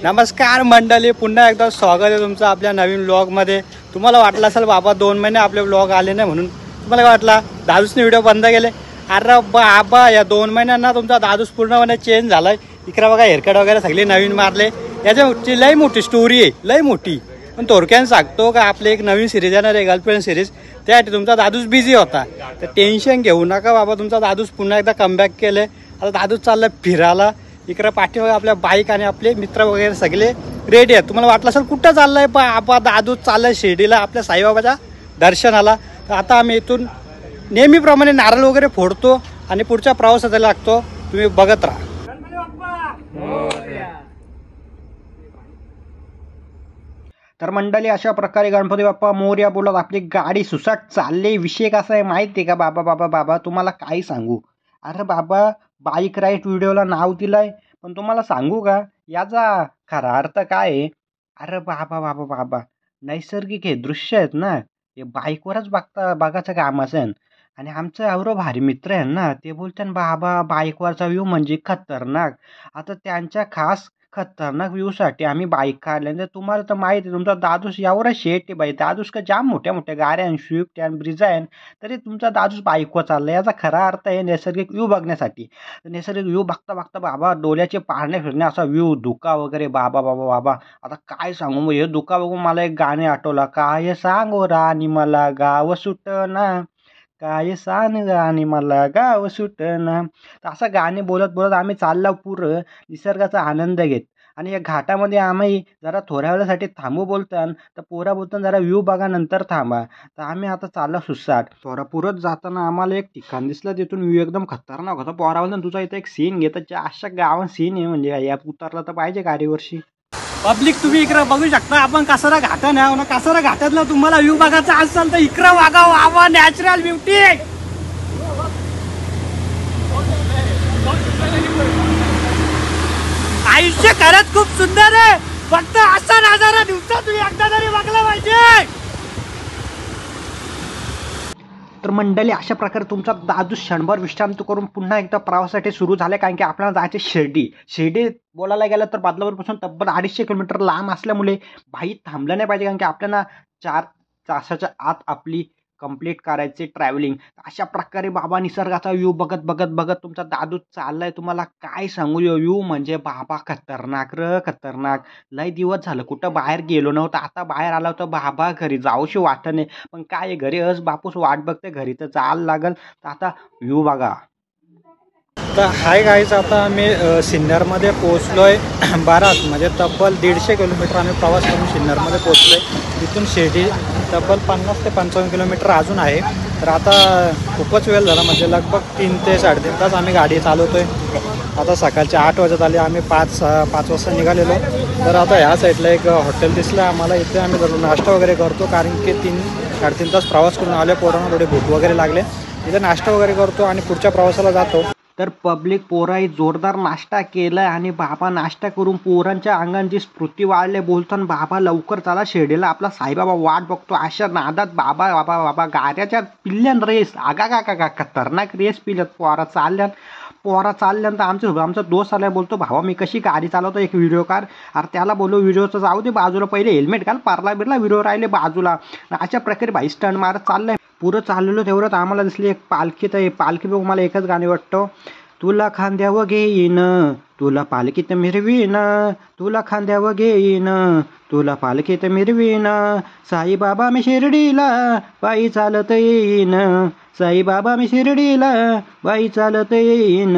नमस्कार मंडळी, पुन्हा एकदा स्वागत आहे तुमचं आपल्या नवीन व्लॉगमध्ये। तुम्हाला वाटलं असेल बाबा 2 महिने आपले व्लॉग आले नाही म्हणून, तुम्हाला काय वाटलं दादूसने व्हिडिओ बंद केले? अरे बाबा या 2 महिन्यांना तुमचा दादूस पूर्णपणे चेंज झालाय। इकडे बघा हेअरकट वगैरे सगळे नवीन मारले। याची लई मोठी स्टोरी आहे, लई मोठी, पण थोडक्यात सांगतो का आपली एक नवीन सिरीज येणार आहे गर्लफ्रेंड सिरीज, त्यासाठी तुमचा दादूस बिझी होता। तर टेन्शन घेऊ नका बाबा, तुमचा दादूस पुन्हा एकदा कमबॅक केले। आता दादूस चाललाय फिरायला। इकडे पाठीमागे आपल्या बाईक आणि आपले मित्र वगैरे सगळे रेडी आहेत। तुम्हाला वाटलं असेल कुठं चाललंय, बाबा दादूस चाललाय शिर्डीला आपल्या साईबाबाच्या दर्शनाला। तर आता आम्ही इथून नेहमीप्रमाणे नारळ वगैरे फोडतो आणि पुढच्या प्रवासाला लागतो। तुम्ही बघत राहा। तर मंडळी अशा प्रकारे गणपती बाप्पा मोरया बोलत आपली गाडी सुसाट चालली। विषय कसा आहे माहिती आहे का बाबा तुम्हाला काय सांगू। अरे बाबा बाईक राईड व्हिडिओला नाव दिलंय, पण तुम्हाला सांगू का याचा खरा अर्थ काय आहे? अरे बाबा नैसर्गिक हे दृश्य आहेत ना, हे बाईकवरच बघायचं काम असेल। आणि आमचं एवढं भारी मित्र आहे ना, ते बोलतात बाबा बाईकवरचा व्ह्यू म्हणजे खतरनाक। आता त्यांच्या खास खतरनाक व्ह्यू साठी आम्ही बाईक काढल्यानंतर तुम्हाला तर माहिती आहे तुमचा दादूस एवढा शेट आहे बाई। दादूस का जाम मोठ्या मोठ्या गाड्या आणि स्विफ्ट आणि ब्रिझा आहे, तरी तुमचा दादूस बाईकवर चाललाय। याचा खरा अर्थ आहे नैसर्गिक व्ह्यू बघण्यासाठी। नैसर्गिक व्ह्यू बघता बाबा डोळ्याचे पारणे फिरणे असा व्ह्यू धुका वगैरे बाबा आता काय सांगू। मग हे धुका बघून मला एक गाणे आठवला, काय सांगो राणी मला गाव सुटना, काय सांग आणि मला गाव सुटना। तर असं गाणे बोलत बोलत आम्ही चालला पुरं निसर्गाचा आनंद घेत। आणि या घाटामध्ये आम्ही जरा थोड्या वेळासाठी थांबू बोलतात, तर पोरा बोलतात जरा व्ह्यू बघा नंतर थांबा। तर आम्ही आता चाललो सुसाट। थोडा पुरत जाताना आम्हाला एक ठिकाण दिसलं, तिथून व्ह्यू एकदम खतरनाक होता। पोरा बोलतात तुझा इथं एक सीन घेत, अशा गावात सीन आहे म्हणजे यात उतरला तर पाहिजे गाडीवरशी। पब्लिक तुम्ही इकडे बघू शकता, आपण कासारा घाटा नाही ना, कासारा घाटातला तुम्हाला व्ह्यू बघायचा असेल तर इकडे बघा वावा, नॅचरल ब्युटी। आयुष्य खरंच खूप सुंदर आहे, फक्त असा नजारा दिवसात तुम्ही एकदा तरी बघला पाहिजे। तर मंडळी अशा प्रकारे तुमचा दादूस क्षणभर विश्रांती करून पुन्हा एकदा प्रवासासाठी सुरू झाले, कारण की आपल्याला जायचे शिर्डी बोलायला गेलं तर बदलापूरपासून तब्बल 250 किलोमीटर लांब असल्यामुळे भाई थांबलं नाही पाहिजे, कारण की आपल्याला 4 तासाच्या आत आपली कंप्लीट करायचे ट्रॅव्हलिंग। अशा प्रकारे बाबा निसर्गाचा व्ह्यू बघत तुमचा दादूस चाललाय। तुम्हाला काय सांगू, व्ह्यू म्हणजे बाबा खतरनाक। लय दिवस झालं कुठं बाहेर गेलो नव्हतं, आता बाहेर आला होता बाबा, घरी जाऊशी वाटत नाही, पण काय घरी बापूस वाट बघते, घरी तर जायला लागल। तर आता व्ह्यू बघा। तर हाय गाईज, आता आम्ही सिन्नरमध्ये पोहोचलोय। बारात म्हणजे तब्बल 150 किलोमीटर आम्ही प्रवास करून सिन्नरमध्ये पोहोचलोय। इथून शिर्डी तब्बल 50 ते 55 किलोमीटर अजून आहे। तर आता खूपच वेळ झाला, म्हणजे लगभग 3 ते 3.5 तास आम्ही गाडी चालवतोय। आता सकाळचे 8 वाजत आले, आम्ही 5 वाजता निघालेलो। तर आता ह्या साईडला एक हॉटेल दिसलं आम्हाला, इथे आम्ही जरूर नाश्ता वगैरे करतो, कारण की 3-3.5 तास प्रवास करून आले। पोरांना थोडे भूक वगैरे लागले, इथे नाश्ता वगैरे करतो आणि पुढच्या प्रवासाला जातो। तर पब्लिक पोराही जोरदार नाश्ता केलाय आणि बाबा नाश्ता करून पोरांच्या अंगांची स्फूर्ती वाढले। बोलताना बाबा लवकर चला शिर्डीला, आपला साईबाबा वाट बघतो। अशा नादात बाबा गाड्याच्या पिल्ल्यान रेस आगा खतरनाक रेस पिल्यात पोरा चालल्यान। तर आमचा दोस्त आलाय, बोलतो भावा मी कशी गाडी चालवतो, एक व्हिडिओ काढ। अरे त्याला बोललो व्हिडिओचं जाऊ दे बाजूला, पहिले हेल्मेट घाल, पारला बिरला व्हिडिओ राहिले बाजूला। अशा प्रकारे भाई स्टंट मारत चाललंय। पुरं चाललेलो तेवढ्यात आम्हाला दिसली एक पालखी। तर पालखी बघून मला एकच गाणे वाटतं, तुला खांद्यावर घेईन, तुला पालखीत मिरवीन, तुला खांद्यावर घेईन, तुला पालखीत मिरवीन, साईबाबा मी शिर्डीला बाई चालत येईन, साईबाबा मी शिर्डीला बाई चालत येईन।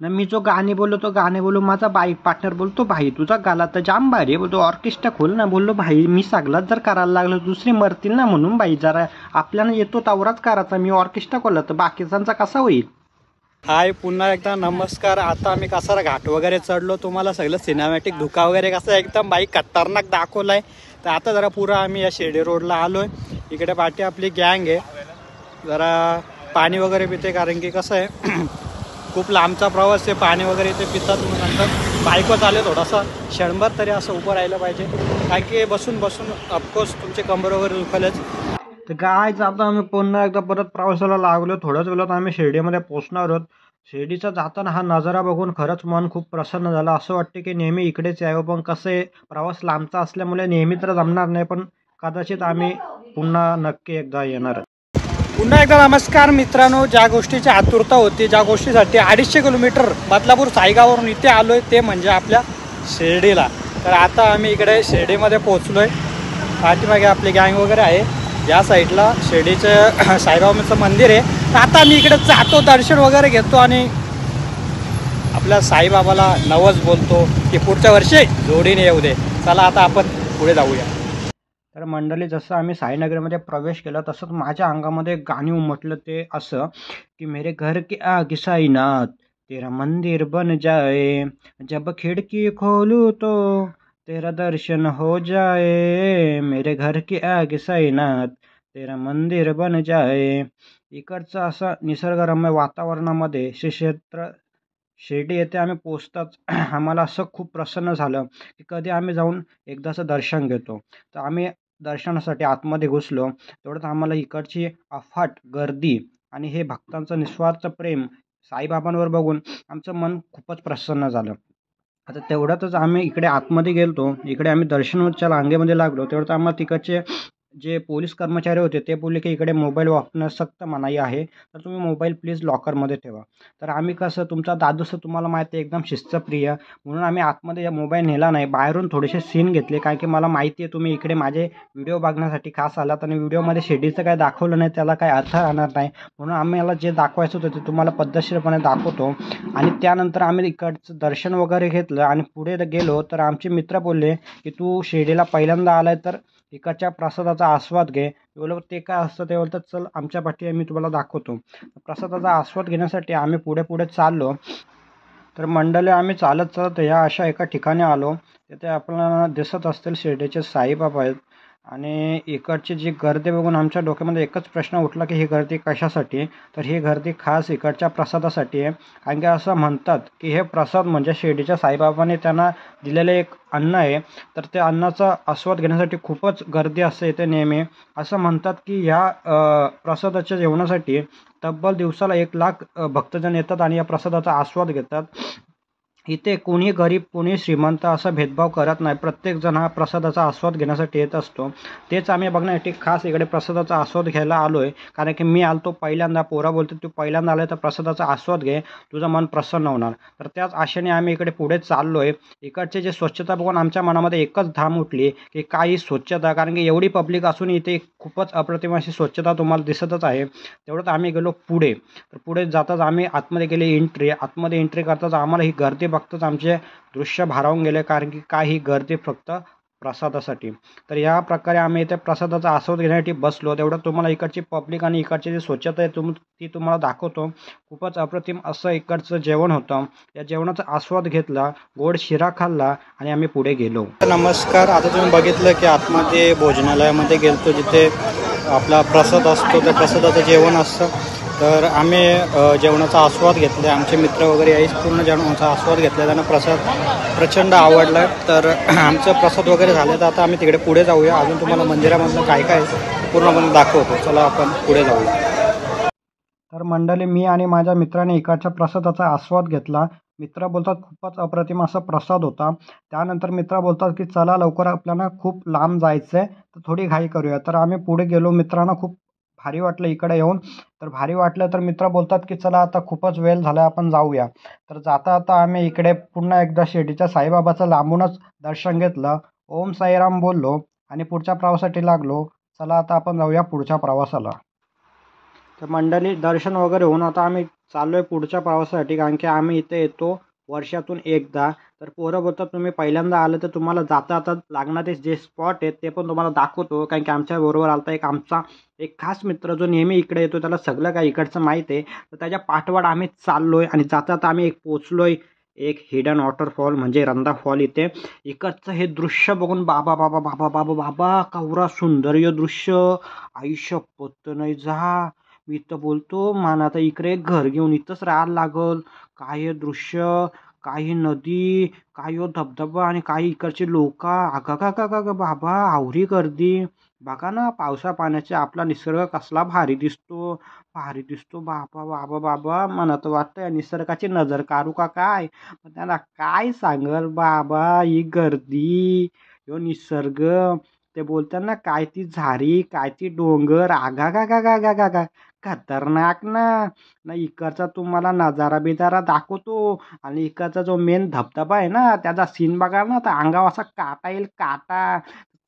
मी जो गाणे बोललो माझा बाईक पार्टनर बोलतो भाई तुझा गाला तर जाम भारी आहे, बोलतो ऑर्केस्ट्रा खोल ना। बोललो भाई मी सगळाच जर करायला लागलो दुसरे मरतील ना, म्हणून भाई जरा आपल्याला येतो तेवढाच करायचा, मी ऑर्केस्ट्रा खोलला तर बाकीच्यांचा कसा होईल। हाय पुन्हा एकदा नमस्कार। आता आम्ही कासारा घाट वगैरे चढलो, तुम्हाला सगळं सिनेमॅटिक धुका वगैरे कसं एकदम बाईक खतरनाक दाखवलाय। तर आता जरा पुरा आम्ही या शिर्डी रोडला आलोय। इकडे पाठी आपली गँग आहे, जरा पाणी वगैरे पिते, कारण की कसं आहे खूप लांबचा प्रवास आहे, पाणी वगैरे इथे पितात। मग नंतर बाईकवर चालले थोडासा क्षणभर तरी असं उभं राहिलं पाहिजे, कारण की बसून ऑफकोर्स तुमचे कंबर वगैरे दुखायलाच। तर काय आता आम्ही पुन्हा एकदा परत प्रवासाला लागलो। थोड्याच वेळात आम्ही शिर्डीमध्ये पोहोचणार आहोत। शिर्डीचा जाताना हा नजारा बघून खरंच मन खूप प्रसन्न झालं. असं वाटतं की नेहमी इकडेच यावं, पण कसं आहे प्रवास लांबचा असल्यामुळे नेहमी तर जमणार नाही, पण कदाचित आम्ही पुन्हा नक्की एकदा येणार. पुन्हा एकदा नमस्कार मित्रांनो. ज्या गोष्टीची आतुरता होती, ज्या गोष्टीसाठी 250 किलोमीटर बदलापूर सायगाववरून इथे आलो आहे, ते म्हणजे आपल्या शिर्डीला. तर आता आम्ही इकडे शिर्डीमध्ये पोहोचलो आहे. पाठीमागे आपली गँग वगैरे आहे. या साईडला शिर्डीचं साईबाबांचं मंदिर आहे. तर आता मी इकडे जातो, दर्शन वगैरे घेतो आणि आपल्या साईबाबाला नवस बोलतो की पुढच्या वर्षी जोडीने येऊ दे. चला आता आपण पुढे जाऊया. तर मंडळी, जसं आम्ही साईनगरमध्ये प्रवेश केला तसंच माझ्या अंगामध्ये गाणी उमटलं. ते असं की मेरे घर के आगे साईनाथ, तेरा मंदिर बन जाए, जब खिड़की खोलूं तो तेरा दर्शन हो जाए, मेरे घर के आगे साईनाथ, तेरा मंदिर बन जाए. इकडचं असं निसर्गरम्य वातावरणामध्ये श्री क्षेत्र शिर्डी येथे आम्ही पोचताच आम्हाला असं खूप प्रसन्न झालं की कधी आम्ही जाऊन एकदाचं दर्शन घेतो. तर आम्ही दर्शनासाठी आतमध्ये घुसलो. तेवढ्यात आम्हाला इकडची अफाट गर्दी आणि हे भक्तांचं निस्वार्थ प्रेम साईबाबांवर बघून आमचं मन खूपच प्रसन्न झालं. आता तेवढ्यातच आम्ही इकडे आतमध्ये गेलो. इकडे आम्ही दर्शनाच्या रांगेमध्ये लागलो. तेवढ्यात आम्हाला तिकडचे जे पोलीस कर्मचारी होते ते बोलले की इकडे मोबाईल वापरण्यास सक्त मनाई आहे, तर तुम्ही मोबाईल प्लीज लॉकरमध्ये ठेवा. तर आम्ही कसं, तुमचा दादूचं तुम्हाला माहिती आहे एकदम शिस्तप्रिय, म्हणून आम्ही आतमध्ये मोबाईल नेला नाही. बाहेरून थोडेसे सीन घेतले, कारण की मला माहिती आहे तुम्ही इकडे माझे व्हिडिओ बघण्यासाठी खास आलात आणि व्हिडिओमध्ये शिर्डीचं काय दाखवलं नाही त्याला काही अर्थ राहणार नाही, म्हणून आम्हाला जे दाखवायचं होतं ते तुम्हाला पद्धतशीरपणे दाखवतो. आणि त्यानंतर आम्ही इकडचं दर्शन वगैरे घेतलं आणि पुढे गेलो. तर आमचे मित्र बोलले की तू शिर्डीला पहिल्यांदा आलाय तर इकडच्या प्रसादाचा आस्वाद घे. बोललो ते काय असतं, ते बोलतात चल आमच्या पाठी मी तुम्हाला दाखवतो. प्रसादाचा आस्वाद घेण्यासाठी आम्ही पुढे पुढे चाललो. तर मंडळी, आम्ही चालत चालत या अशा एका ठिकाणी आलो. तिथे आपल्याला दिसत असतील शिर्डीचे साईबाबा आहेत. आणि इकडची जी गर्दी बघून आमच्या डोक्यामध्ये एकच प्रश्न उठला की ही गर्दी कशासाठी. तर ही गर्दी खास इकडच्या प्रसादासाठी आहे. कारण की असं म्हणतात की हे प्रसाद म्हणजे शिर्डीच्या साईबाबांनी त्यांना दिलेले एक अन्न आहे. तर त्या अन्नाचा आस्वाद घेण्यासाठी खूपच गर्दी असते इथे नेहमी. असं म्हणतात की ह्या प्रसादाच्या जेवणासाठी तब्बल दिवसाला 1,00,000 भक्तजण येतात आणि या प्रसादाचा आस्वाद घेतात. इथे कोणी गरीब कोणी श्रीमंत असा भेदभाव करत नाही. प्रत्येकजण हा प्रसादाचा आस्वाद घेण्यासाठी येत असतो. तेच आम्ही बघण्यासाठी खास इकडे प्रसादाचा आस्वाद घ्यायला आलो आहे. कारण की मी आलतो पहिल्यांदा. पोरा बोलतो तू पहिल्यांदा आलाय तर प्रसादाचा आस्वाद घे, तुझं मन प्रसन्न होणार. तर त्याच आशेने आम्ही इकडे पुढे चाललो आहे. इकडचे जे स्वच्छता बघून आमच्या मनामध्ये एकच धाम उठली की काही स्वच्छता, कारण की एवढी पब्लिक असून इथे खूपच अप्रतिम अशी स्वच्छता तुम्हाला दिसतच आहे. तेवढंच आम्ही गेलो पुढे. तर पुढे जाताच आम्ही आतमध्ये गेले आतमध्ये एंट्री करताच आम्हाला ही गर्दी बघताच आमचे दृश्य भारावून गेले, कारण की काय ही गर्दी फक्त प्रसादासाठी. तर या प्रकारे आम्ही इथे प्रसादाचा आस्वाद घेण्यासाठी बसलो. तेवढं तुम्हाला इकडची पब्लिक आणि इकडची जी स्वच्छता आहे ती तुम्हाला दाखवतो. खूपच अप्रतिम असं इकडचं जेवण होतं. या जेवणाचा आस्वाद घेतला, गोड शिरा खाल्ला आणि आम्ही पुढे गेलो. नमस्कार. आता तुम्ही बघितलं की आतमध्ये भोजनालयामध्ये गेलतो, जिथे आपला प्रसाद असतो, त्या प्रसादाचं जेवण असतं. तर आम्ही जेवणाचा आस्वाद घेतला. आमचे मित्र वगैरे याहीच पूर्ण जेवणाचा आस्वाद घेतला. त्यांना प्रसाद प्रचंड आवडला. तर आमचं प्रसाद वगैरे झालं. तर आता आम्ही तिकडे पुढे जाऊया. अजून तुम्हाला मंदिरामधलं काय काय पूर्णपणे दाखवतो. चला आपण पुढे जाऊया. तर मंडळी, मी आणि माझ्या मित्राने इकडच्या प्रसादाचा आस्वाद घेतला. मित्र बोलतात खूपच अप्रतिम असा प्रसाद होता. त्यानंतर मित्र बोलतात की चला लवकर आपल्याला खूप लांब जायचं आहे, तर थोडी घाई करूया. तर आम्ही पुढे गेलो. मित्रांना खूप भारी वाटलं इकडे येऊन. तर भारी वाटलं तर मित्र बोलतात की चला आता खूपच वेळ झाला, आपण जाऊया. तर जाता आता आम्ही इकडे पुन्हा एकदा शिर्डीच्या साईबाबाचं लांबूनच दर्शन घेतलं. ओम साईराम बोललो आणि पुढच्या प्रवासासाठी लागलो. चला आता आपण जाऊया पुढच्या प्रवासाला. तर मंडळी, दर्शन वगैरे होऊन आता आम्ही चाललो आहे पुढच्या प्रवासासाठी, कारण की आम्ही इथे येतो वर्षातून एकदा. तर पोरं बोलतात तुम्ही पहिल्यांदा आलं तर तुम्हाला जाता आता लागणारे जे स्पॉट आहेत ते पण तुम्हाला दाखवतो, कारण की आमच्याबरोबर आलता आमचा एक खास मित्र जो नेहमी इकडे येतो, त्याला सगळं काही इकडचं माहीत आहे. तर त्याच्या पाठवाड आम्ही चाललो आहे आणि जाता आता आम्ही पोचलो आहे एक हिडन वॉटरफॉल म्हणजे रंधा फॉल. इथे इकडचं हे दृश्य बघून बाबा बाबा बाबा बाबा बाबा कावरा सुंदर हे दृश्य, आयुष्य पत्त नाही जा. मी तर बोलतो मान आता इकडे एक घर घेऊन इथंच राहायला लागल. काय हे दृश्य, काही नदी, काही धबधबा आणि काही इकडचे लोक. आगा का का का बाबा आवरी गर्दी. बघा ना पावसा पाण्याचा आपला निसर्ग कसला भारी दिसतो. भारी दिसतो बाबा बाबा बाबा. मला तर वाटतं निसर्गाची नजर काढू का काय. पण त्यांना काय सांगल बाबा, ही गर्दी, ह्यो निसर्ग, ते बोलतात ना काय ती झाडी, काय ती डोंगर, आगा गा गा गा गा गा गा, खतरनाक ना. ना इकडचा तुम्हाला नजारा बिजारा दाखवतो आणि इकडचा जो मेन धबधबा आहे ना त्याचा सीन बघा ना, तर अंगावर असा काटा येईल काटा.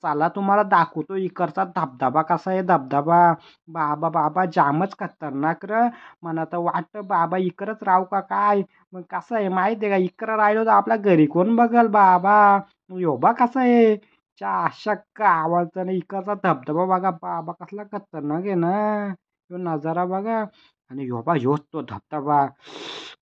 चला तुम्हाला दाखवतो इकडचा धबधबा कसा आहे धबधबा. बाबा बाबा जामच खतरनाक र. मला तर वाटतं बाबा इकडंच राहू का काय. मग कसं आहे माहिती आहे का, इकडं राहिलो तर आपल्या घरी कोण बघल बाबा. योबा कसा आहे च्या अशा आवाजाचा ना, इकडचा धबधबा बघा बाबा कसला खतरनाक आहे ना. ह्यो नजारा बघा आणि योबा ह्योच तो धबधबा.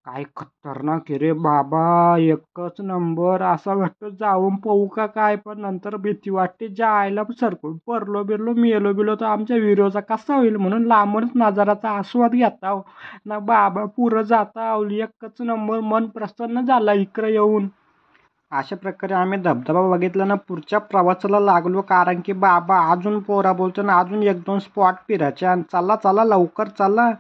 काय खतरनाक आहे रे बाबा, एकच नंबर. असं वाटतं जाऊन पाहू का काय, पण नंतर भीती वाटते जायला. सरकून पडलो बिरलो मेलो बिलो तर आमच्या व्हिडिओचा कसा होईल, म्हणून लांबूनच नजाराचा आस्वाद घेता ना बाबा. पुरं जाता एकच नंबर, मन प्रसन्न झाला इकडे येऊन. अशा प्रकारे आम्ही धबधबा बघितला ना, पुढच्या प्रवासाला लागलो. कारण की बाबा अजून पोरा बोलतो ना, अजून 1-2 स्पॉट फिरायचे आणि चला चला लवकर चला.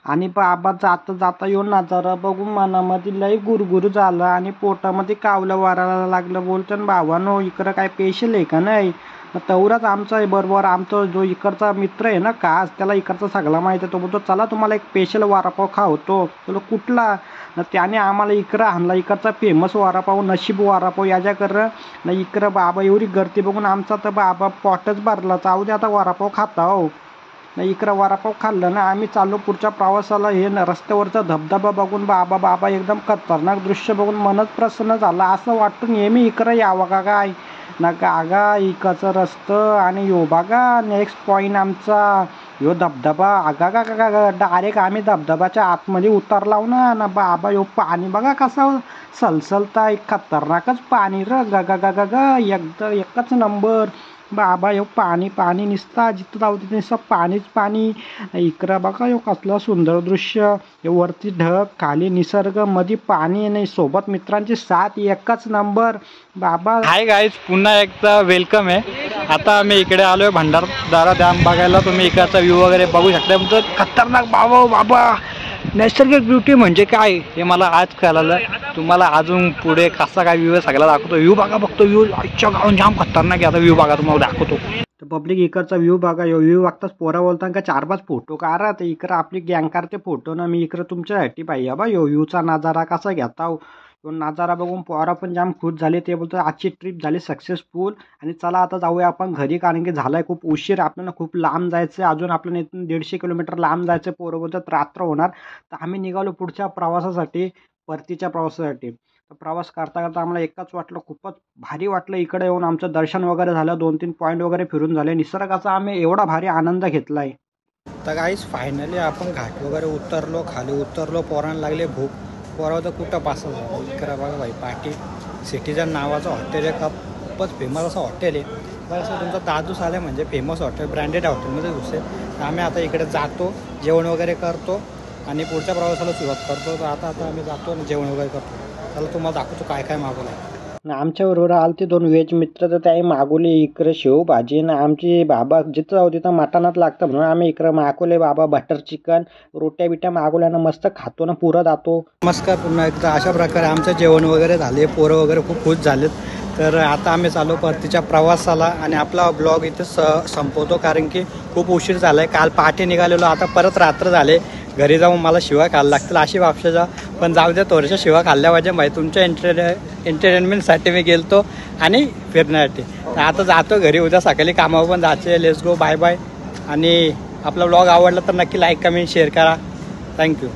आणि बाबा जाता जाता येऊन नजारा बघून मनामध्ये लई गुरगुर झालं आणि पोटामध्ये कावलं वारायला लागलं. बोलतो ना भावानो इकडं काय स्पेशल आहे का नाही. मग तेवढाच आमचा आहे बरोबर, आमचा जो इकडचा मित्र आहे ना खास, त्याला इकडचा सगळा माहिती आहे. तो बोलतो चला तुम्हाला एक स्पेशल वडापाव खावतो. तुला कुठला ना, त्याने आम्हाला इकडं आणला. इकडचा फेमस वडापाव नशीब वडापाव याच्याकडं ना. इकडं बाबा एवढी गर्दी बघून आमचा तर बाबा पोटच भरला. जाऊ दे आता वडापाव खाता हो ना. इकडं वडापाव खाल्लं ना, आम्ही चाललो पुढच्या प्रवासाला. हे रस्त्यावरचा धबधबा बघून बाबा बाबा एकदम खतरनाक दृश्य बघून मनच प्रसन्न झालं. असं वाटतं नेहमी इकडं यावं का काय ना. गागा इकडचं रस्तं आणि यो बघा नेक्स्ट पॉईंट आमचा ह्यो धबधबा. आगा गा गा गा, डायरेक्ट आम्ही धबधबाच्या आतमध्ये उतरलाव ना बाबा. ह्यो पाणी बघा कसं सलसलता, एक खतरनाकच पाणी र. गा गा गा गा गा, एकच नंबर बाबा. ह्यो पाणी पाणी निसता, जिथं जाऊ तिथे निसतं पाणीच पाणी. इकडं बघा ह्यो कसलं सुंदर दृश्य. हे वरती ढग, खाली निसर्ग, मध्ये पाणी नाही, सोबत मित्रांची साथ, एकच नंबर बाबा. हाय गाईज, पुन्हा एकदा वेलकम आहे. आता आम्ही इकडे आलोय भंडारदरा डॅम बघायला. तुम्ही इकडचा व्ह्यू वगैरे बघू शकता. तुमचं खतरनाक बाबा बाबा. नैसर्गिक ब्युटी म्हणजे काय हे मला आज कळालं. तुम्हाला अजून पुढे कसा काय व्ह्यू सगळा दाखवतो. व्ह्यू बघा बघतो. व्ह्यू आजच्या गावून जाम खतरनाक आहे. आता व्ह्यू बघा तुम्हाला दाखवतो. तर पब्लिक इकडचा व्ह्यू बघा. व्ह्यू बघताच पोरा बोलता का 4-5 फोटो काढा. तर इकडं आपली गँग काढते फोटो ना. मी इकडं तुमच्यासाठी पाहिजे बा यो व्ह्यूचा नजारा कसा घेता. तो नजारा बघून पोरा पण जाम खुश झाले. ते बोलतो आजची ट्रिप झाली सक्सेसफुल आणि चला आता जाऊया आपण घरी. कारण की झालाय खूप उशीर, आपल्याला खूप लांब जायचं आहे. अजून आपल्याला इथून 150 किलोमीटर लांब जायचं. पोरं बोलतात रात्र होणार. तर आम्ही निघालो पुढच्या प्रवासासाठी, परतीच्या प्रवासासाठी. तर प्रवास करता करता आम्हाला एकच वाटलं, खूपच भारी वाटलं इकडे येऊन. आमचं दर्शन वगैरे झालं, 2-3 पॉईंट वगैरे फिरून झाले. निसर्गाचा आम्ही एवढा भारी आनंद घेतलाय. तर गाईस फायनली आपण घाट वगैरे उतरलो, खाली उतरलो. पोरांना लागले भूक. पोराव तर कुठं पासच झालं. इकडं बघा भाई पाटी सिटीजन नावाचं हॉटेल आहे. खूपच फेमस असं हॉटेल आहे. बरं असं तुमचा दादूस आलं म्हणजे फेमस हॉटेल, ब्रँडेड हॉटेलमध्ये घुसेल. तर आम्ही आता इकडे जातो, जेवण वगैरे करतो आणि पुढच्या प्रवासाला सुरुवात करतो. तर आता आम्ही जातो आणि जेवण वगैरे करतो. त्याला तुम्हाला दाखवतो काय काय मागवलं आहे. आमच्याबरोबर आले ते 2 व्हेज मित्र. तर त्याही मागवले इकडे शेवभाजी ना. आमची बाबा जिथं जाऊ तिथं मटणात लागतं म्हणून आम्ही इकडं मागवले बाबा बटर चिकन. रोट्या बिट्या मागवल्यानं मस्त खातो ना, पुरं जातो. नमस्कार पुन्हा एकदा. अशा प्रकारे आमचं जेवण वगैरे झाले, पोरं वगैरे खूप खुश झालेत. तर आता आम्ही चालू परतीच्या प्रवासाला आणि आपला ब्लॉग इथे संपवतो. कारण की खूप उशीर झाला आहे. काल पहाटे निघालेलो, आता परत रात्र झाले. घरी जाऊन मला शिवा खायला लागतील अशी वापशाचा. पण जाऊ द्या, थोड्याशा शिवा खाल्ल्या पाहिजे माहिती. तुमच्या एंटरटेनमेंटसाठी मी गेलतो आणि फिरण्यासाठी. तर आता जातो घरी. उद्या सकाळी कामावर पण जायचे. Let's go, bye bye. आणि आपला ब्लॉग आवडला तर नक्की लाईक, कमेंट, शेअर करा. थँक्यू.